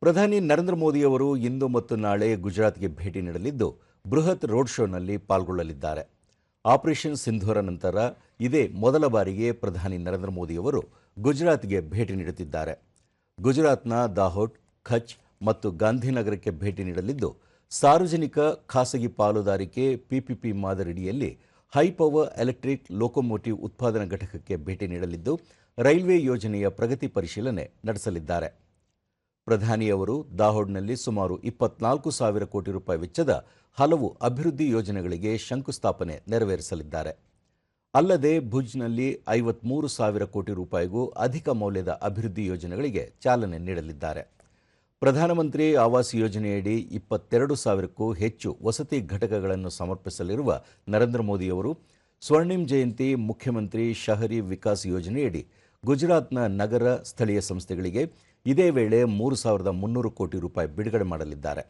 ಪ್ರಧಾನಿ ನರೇಂದ್ರ ಮೋದಿಯವರು ಇಂದು ಮತ್ತು ನಾಳೆ ಗುಜರಾತ್ಗೆ ಭೇಟಿ ನೀಡಲಿದ್ದು ಬೃಹತ್ ರೋಡ್ ಶೋನಲ್ಲಿ ಪಾಲ್ಗೊಳ್ಳಲಿದ್ದಾರೆ. ಆಪರೇಷನ್ ಸಿಂಧೂರ ನಂತರ ಇದೇ ಮೊದಲ ಬಾರಿಗೆ ಪ್ರಧಾನಿ ನರೇಂದ್ರ ಮೋದಿಯವರು ಗುಜರಾತ್ಗೆ ಭೇಟಿ ನೀಡುತ್ತಿದ್ದಾರೆ. ಗುಜರಾತ್ನ ದಾಹೋದ್, ಕಚ್ ಮತ್ತು ಗಾಂಧಿನಗರಕ್ಕೆ ಭೇಟಿ ನೀಡಲಿದ್ದು ಸಾರ್ವಜನಿಕ ಖಾಸಗಿ ಪಾಲುದಾರಿಕೆ ಪಿಪಿಪಿ ಮಾದರಿಯಲ್ಲಿ ಹೈ ಪವರ್ ಎಲೆಕ್ಟ್ರಿಕ್ ಲೋಕೋಮೋಟಿವ್ ಉತ್ಪಾದನಾ ಘಟಕಕ್ಕೆ ಭೇಟಿ ನೀಡಲಿದ್ದು ರೈಲ್ವೆ ಯೋಜನೆಯ ಪ್ರಗತಿ ಪರಿಶೀಲನೆ ನಡೆಸಲಿದ್ದಾರೆ. ಪ್ರಧಾನಿಯವರು ದಾಹೋಡ್ನಲ್ಲಿ ಸುಮಾರು 24,000 ಕೋಟಿ ರೂಪಾಯಿ ವೆಚ್ಚದ ಹಲವು ಅಭಿವೃದ್ಧಿ ಯೋಜನೆಗಳಿಗೆ ಶಂಕುಸ್ಥಾಪನೆ ನೆರವೇರಿಸಲಿದ್ದಾರೆ. ಅಲ್ಲದೆ ಭುಜ್ನಲ್ಲಿ 53,000 ಕೋಟಿ ರೂಪಾಯಿಗೂ ಅಧಿಕ ಮೌಲ್ಯದ ಅಭಿವೃದ್ಧಿ ಯೋಜನೆಗಳಿಗೆ ಚಾಲನೆ ನೀಡಲಿದ್ದಾರೆ. ಪ್ರಧಾನಮಂತ್ರಿ ಆವಾಸ್ ಯೋಜನೆಯಡಿ 22,000ಕ್ಕೂ ಹೆಚ್ಚು ವಸತಿ ಘಟಕಗಳನ್ನು ಸಮರ್ಪಿಸಲಿರುವ ನರೇಂದ್ರ ಮೋದಿಯವರು ಸ್ವರ್ಣಿಮ್ ಜಯಂತಿ ಮುಖ್ಯಮಂತ್ರಿ ಶಹರಿ ವಿಕಾಸ್ ಯೋಜನೆಯಡಿ ಗುಜರಾತ್ನ ನಗರ ಸ್ಥಳೀಯ ಸಂಸ್ಥೆಗಳಿಗೆ ಇದೇ ವೇಳೆ 3,300 ಕೋಟಿ ರೂಪಾಯಿ ಬಿಡುಗಡೆ ಮಾಡಲಿದ್ದಾರೆ.